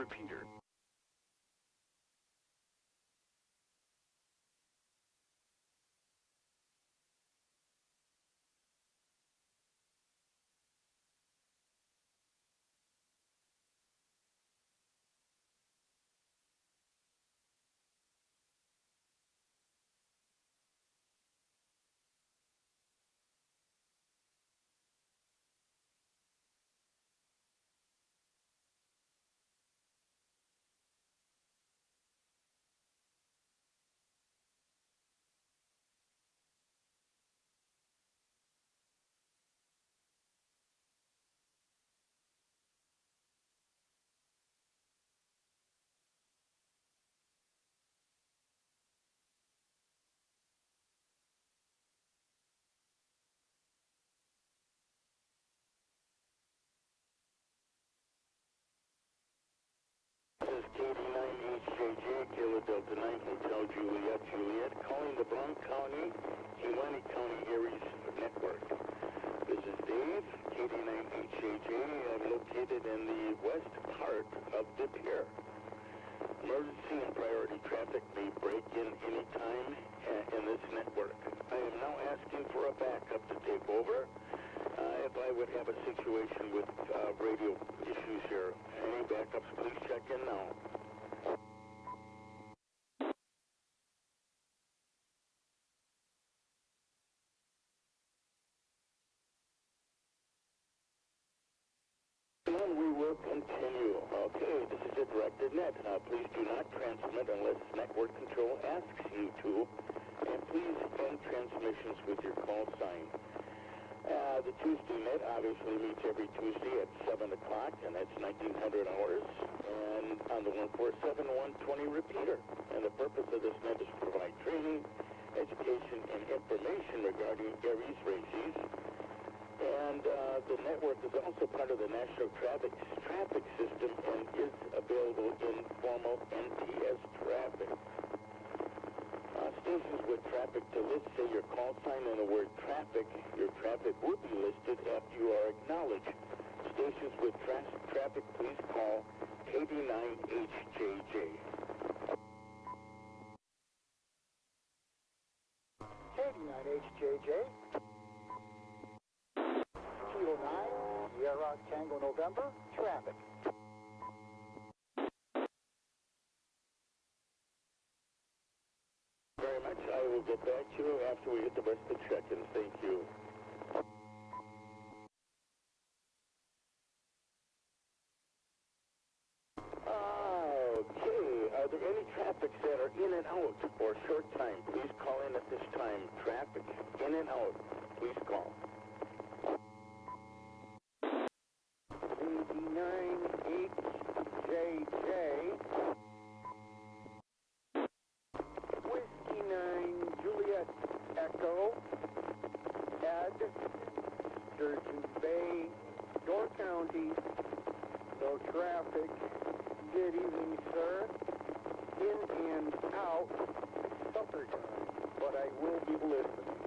repeater. This is KD9HJJ, Kilo Delta 9 Hotel Juliet, calling the Blount County, KEWAUNEE County ARES network. This is Dave, KD9HJJ. I'm located in the west part of the PERE. Emergency and priority traffic may break in any time in this network. I am now asking for a backup to take over. If I would have a situation with radio issues here. Any backups, please check in now. And we will continue. Okay, this is a directed net. Please do not transmit unless network control asks you to. And please end transmissions with your call sign. The Tuesday net obviously meets every Tuesday at 7 o'clock, and that's 1900 hours, and on the 147-120 repeater. And the purpose of this net is to provide training, education, and information regarding ARES races. And the network is also part of the National Traffic System and is available in formal NTS traffic. Stations with traffic to list, say your call sign and the word traffic. Your traffic will be listed after you are acknowledged. Stations with traffic, please call KD9HJJ. KD9HJJ. Kilo 9, Sierra Tango November, traffic. I will get back to you after we get the rest of the check-ins. Thank you. Okay. Are there any traffics that are in and out or short time? Please call in at this time. Traffic in and out. Please call. KD9HJJ. Whiskey 9 Juliet Echo, Ed, Sturgeon Bay, Door County, no traffic. Good evening, sir. In and out, supper time, but I will be listening.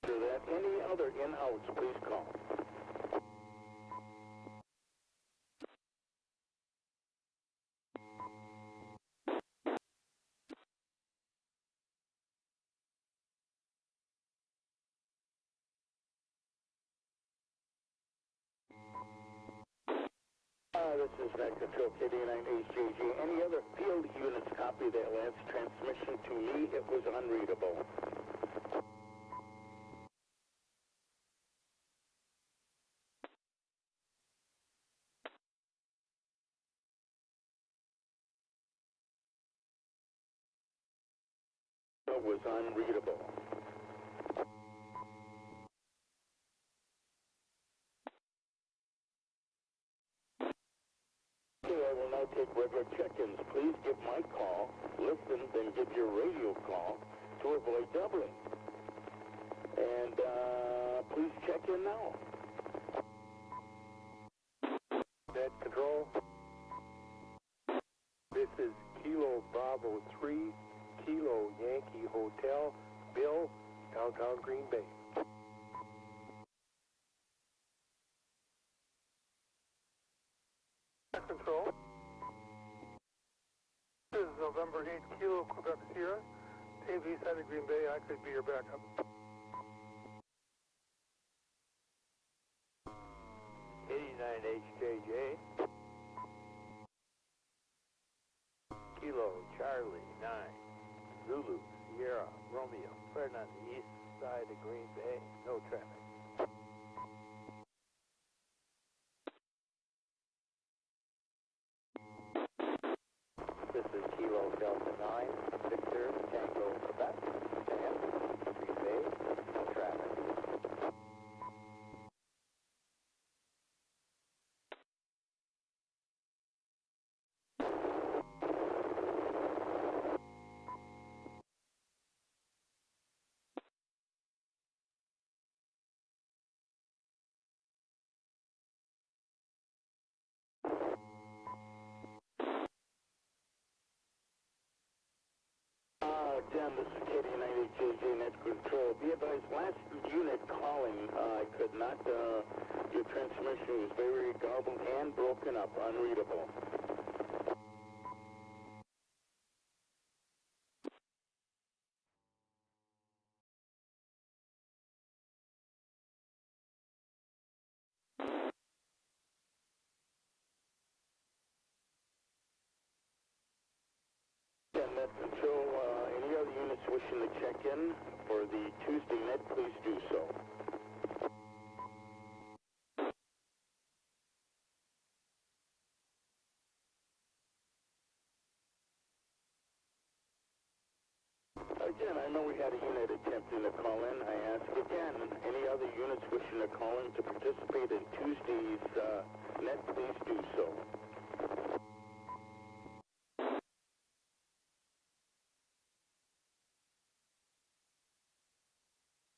After that, any other in-outs, please call. This is Net Control KD9HJJ. Any other field units copy that last transmission to me? It was unreadable. It was unreadable. I will now take regular check-ins. Please give my call, listen, then give your radio call to avoid doubling. And please check in now. Net Control. This is Kilo Bravo 3, Kilo Yankee Hotel, Bill, downtown Green Bay. Control. This is November 8 Kilo, Quebec Sierra. Dave East side of Green Bay, I could be your backup. 89 HJJ. Kilo, Charlie, 9. Zulu, Sierra, Romeo. Spreading on the east side of Green Bay. No traffic. This is Kilo Delta 9, Victor, Tango, Quebec. And Green Bay, no traffic. Again, this is KD98JJ Net Control. Be advised, last unit calling, I could not, your transmission was very garbled and broken up, unreadable. Net Control, any other units wishing to check in for the Tuesday net, please do so. Again, I know we had a unit attempting to call in. I ask again, any other units wishing to call in to participate in Tuesday's net, please do so.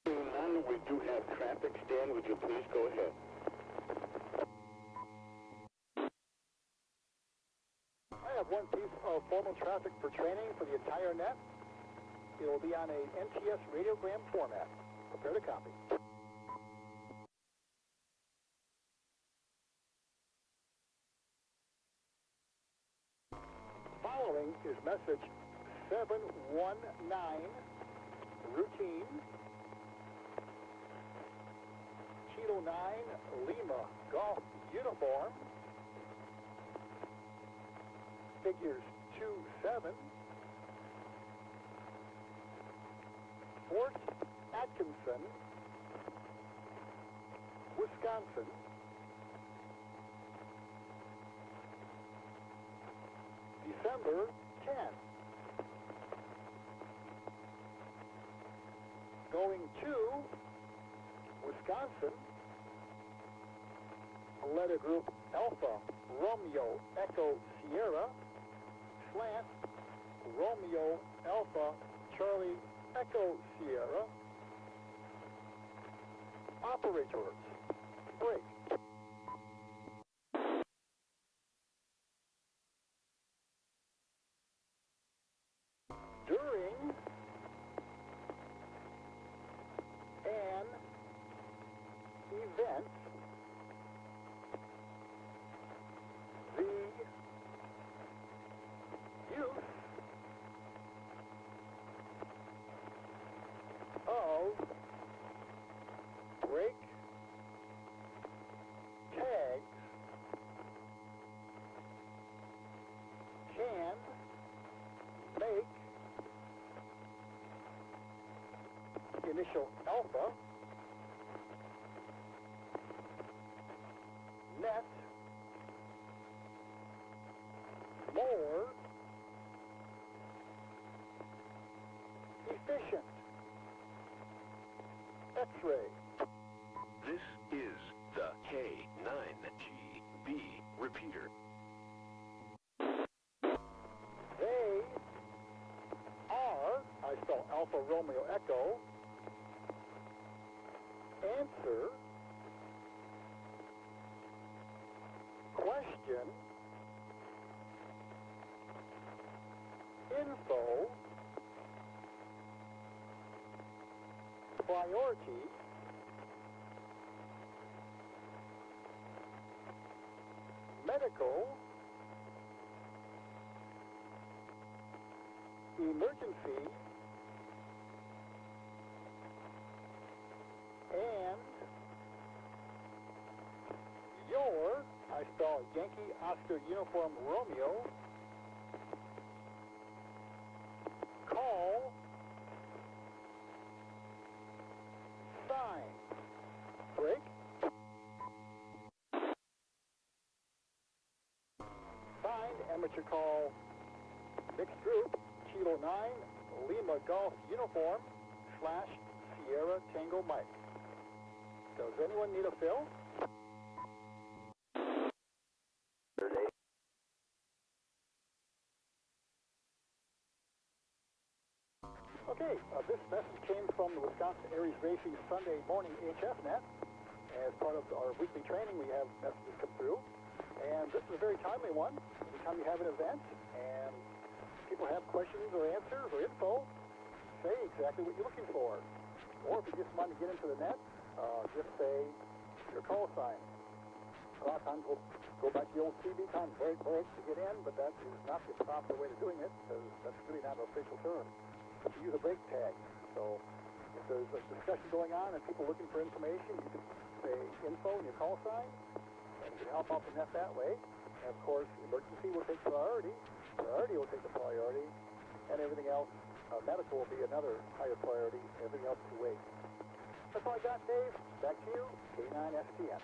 None, we do have traffic. Stan, would you please go ahead? I have one piece of formal traffic for training for the entire net. It will be on a NTS radiogram format. Prepare to copy. Following is message 719, routine. Kilo 9, Lima, Golf, uniform. Figures 27. Fort Atkinson, Wisconsin. December 10. Going to Wisconsin, letter group Alpha Romeo Echo Sierra slant Romeo Alpha Charlie Echo Sierra. Operators, break. During an event, the use of brake tags can make initial alpha net more efficient. X-ray. This is the K9GB repeater. They are, I spell Alpha Romeo Echo, answer, question, info, priority, medical, emergency and your, I spell Yankee Oscar Uniform Romeo, call, sign, break, signed, amateur call, mixed group, Kilo 9, Lima Golf Uniform, / Sierra Tango Mike. Does anyone need a fill? Okay, this message came from the Wisconsin ARES Racing Sunday Morning HF Net. As part of our weekly training, we have messages come through. And this is a very timely one. Anytime you have an event and people have questions or answers or info, say exactly what you're looking for. Or if you just want to get into the net, just say your call sign. A lot of times we'll go back to the old CB time, break to get in, but that is not the proper way of doing it because that's really not an official term. But you use a break tag. So if there's a discussion going on and people looking for information, you can say info and your call sign, and you can help out the net that way. And of course, emergency will take priority will take the priority, and everything else, medical will be another higher priority, everything else will wait. That's all I got, Dave. Back to you, K9STN.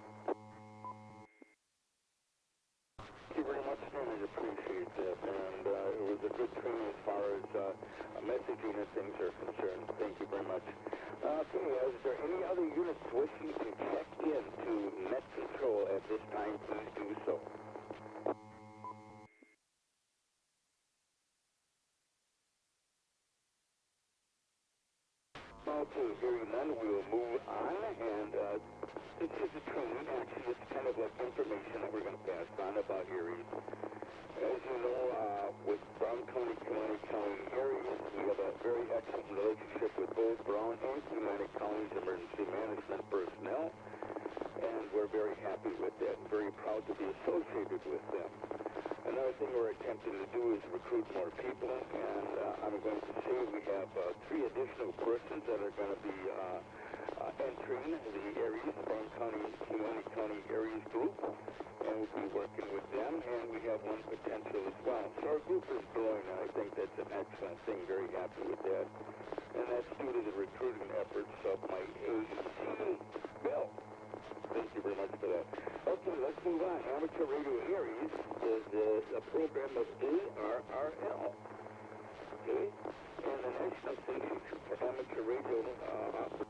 Thank you very much, Stan. I appreciate that. And it was a good training as far as messaging and things are concerned. Thank you very much. Okay, is there any other units wishing to check in to net control at this time? Please do so. Okay, hearing none, we will move on, and this is a training. Actually, it's kind of like information that we're going to pass on about ARES. As you know, with Brown County, KEWAUNEE County ARES, we have a very excellent relationship with both Brown and KEWAUNEE County's emergency management personnel, and we're very happy with that and very proud to be associated with them. Another thing we're attempting to do is recruit more people, and I'm going to say we have 3 additional persons that are going to be entering the ARES, Brown County, KEWAUNEE County ARES group, and we'll be working with them, and we have 1 potential as well. So our group is growing, and I think that's an excellent thing. Very happy with that. And that's due to the recruiting efforts of my AEC, Bill. Thank you very much for that. Okay, let's move on. Amateur Radio ARES is a program of ARRL. Okay? And the National Station for Amateur Radio operations.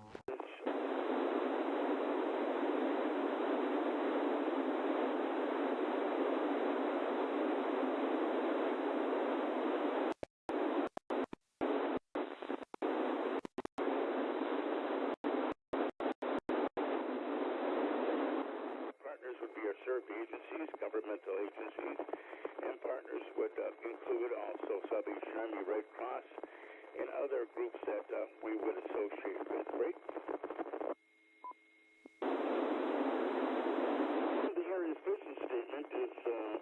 Would be our served agencies, governmental agencies, and partners would include also Salvation Army, Red Cross, and other groups that we would associate with, right? The ARES vision statement is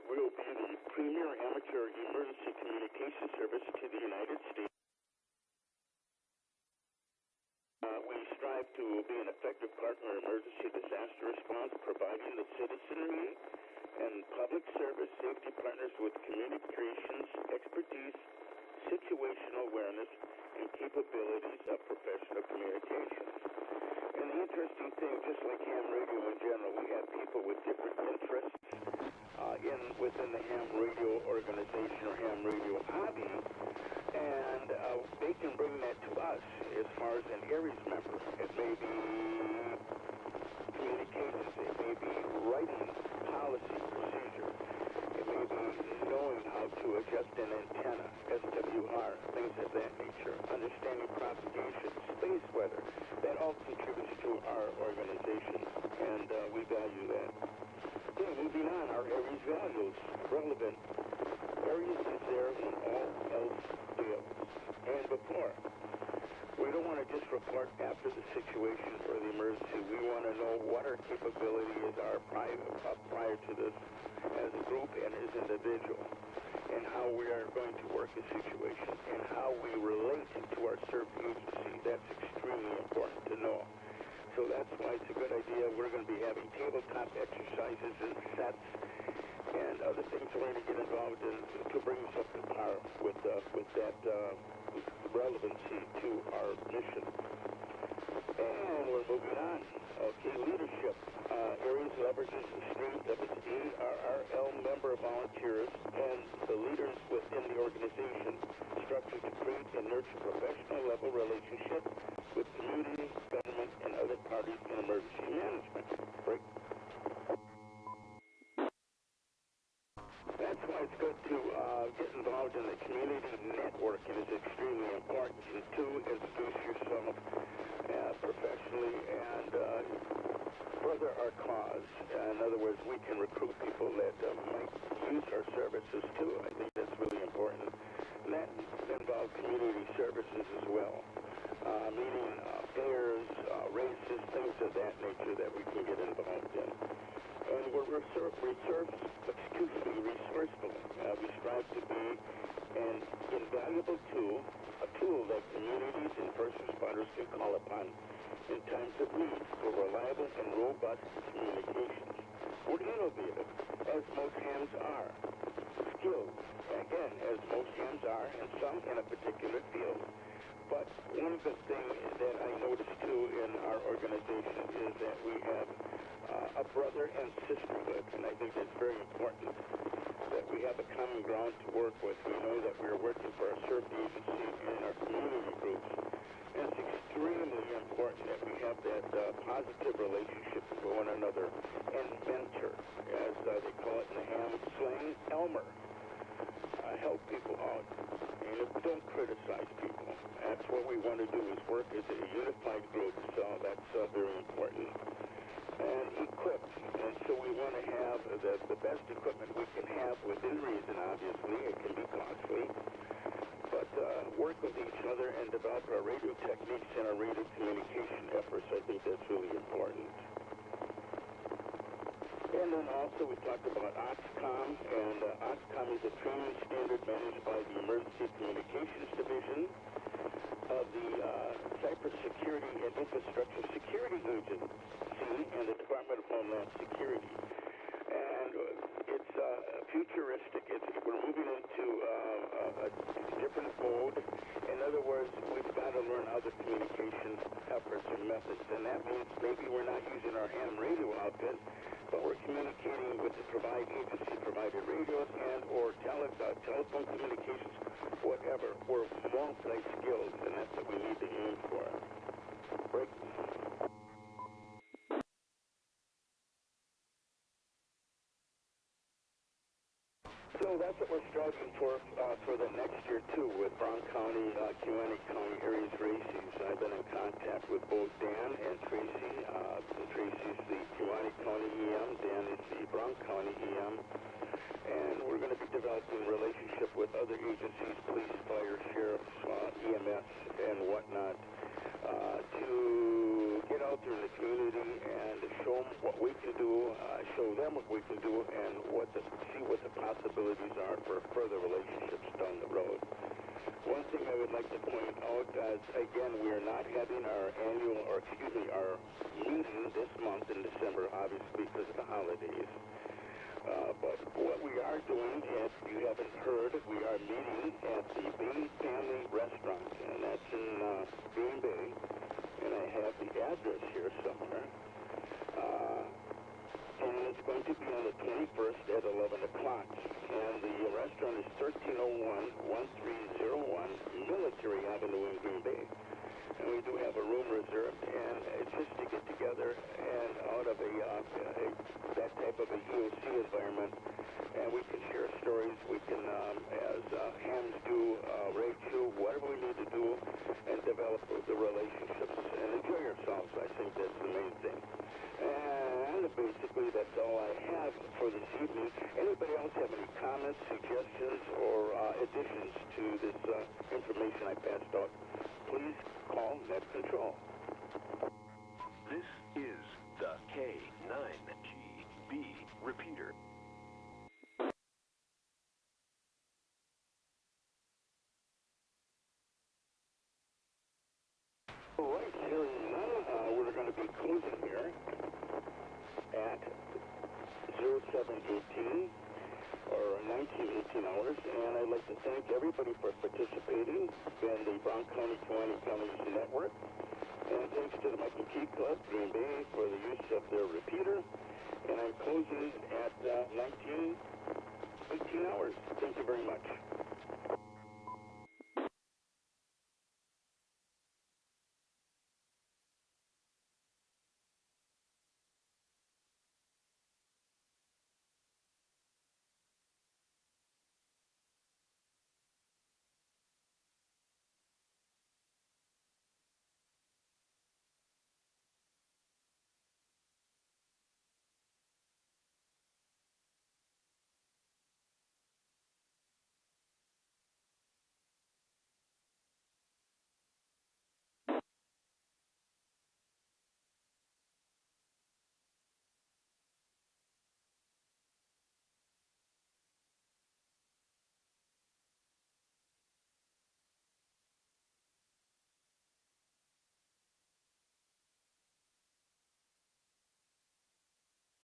will be the premier amateur emergency communication service to the United States. We strive to be an effective partner in emergency disaster response, providing the citizenry and public service safety partners with communications, expertise, situational awareness, and capabilities of professional communications. And the interesting thing, just like ham radio in general, we have people with different interests within the ham radio organization or ham radio hobby, and they can bring that to us as far as an ARES member. It may be communications, it may be writing policy procedure, it may be knowing how to adjust an antenna, SWR, things of that nature, understanding propagation, space weather. That all contributes to our organization, and we value that. Okay, moving on, our ARES values, relevant. ARES is there when all else fails, and before. We don't want to just report after the situation or the emergency. We want to know what our capabilities are prior to this as a group and as individual. and how we are going to work a situation and how we relate to our served agency. That's extremely important to know. So that's why it's a good idea. We're going to be having tabletop exercises and sets and other things we're going to get involved in to bring us up to par with that relevancy to our mission. And we're moving on. Okay, leadership. ARES leverages the strength of its ARRL member volunteers and the leaders within the organization, structured to create and nurture professional-level relationships with community, government, and other parties in emergency management. Right? That's why it's good to get involved in the community network. It is extremely important to introduce yourself professionally and further our cause. In other words, we can recruit people that might use our services too. I think that's really important. And that involves community services as well, meaning PEREs, races, things of that nature that we can get involved in. And we're resourceful. We strive to be an invaluable tool, a tool that communities and first responders can call upon in times of need for reliable and robust communications. We're innovative, as most hams are. Skilled, again, as most hams are, and some in a particular field. But one of the things that I noticed too in our organization is that we have a brother and sisterhood, and I think that's very important, that we have a common ground to work with. We know that we're working for our served agency and our community groups. And it's extremely important that we have that positive relationship with one another and mentor, as they call it in the ham slang, Elmer. Help people out and don't criticize people. That's what we want to do, is work as a unified group, so that's very important. And equipped, and so we want to have the best equipment we can have within reason. Obviously, it can be costly, but work with each other and develop our radio techniques and our radio communication efforts. I think that's really important. And then also we talked about OXCOM, and OXCOM is a training standard managed by the Emergency Communications Division of the Cybersecurity and Infrastructure Security Agency and the Department of Homeland Security. And it's futuristic. We're moving into a different mode. In other words, we've got to learn other communication efforts and methods, and that means maybe we're not using our ham radio outfit, but we're communicating with the agency-provided radios and or telephone communications, whatever. We're multi-skilled, and that's what we need to aim for. Right? So that's what we're striving for the next year, too, with Brown County, KEWAUNEE County, ARES races. I've been in contact with both Dan and Tracy. Tracy's the KEWAUNEE County EM, Dan is the Brown County EM. And we're going to be developing a relationship with other agencies, police, fire, sheriffs, EMS, and whatnot, to get out there in the community and show them what we can do, show them what we can do, and see what the possibilities are for further relationships down the road. One thing I would like to point out is, again, we are not having our our meeting this month in December, obviously because of the holidays. But what we are doing, if you haven't heard, we are meeting at the Bay Family Restaurant, and that's in Green Bay, and I have the address here somewhere. And it's going to be on the 21st at 11 o'clock. And the restaurant is 1301 Military Avenue in Green Bay. And we do have a room reserved, and it's just to get together and out of that type of a EOC environment, and we can share stories. We can, as hams do, rate you, whatever we need to do, and develop the relationships and enjoy yourselves. I think that's the main thing. And basically, that's all I have for this evening. Anybody else have any comments, suggestions, or additions to this information I passed out? Please call Net Control. This is the K9GB repeater. to thank everybody for participating in the Brown County KEWAUNEE Counties Network. And thanks to the Michael Key Club, Green Bay, for the use of their repeater. And I'm closing at 18 hours. Thank you very much.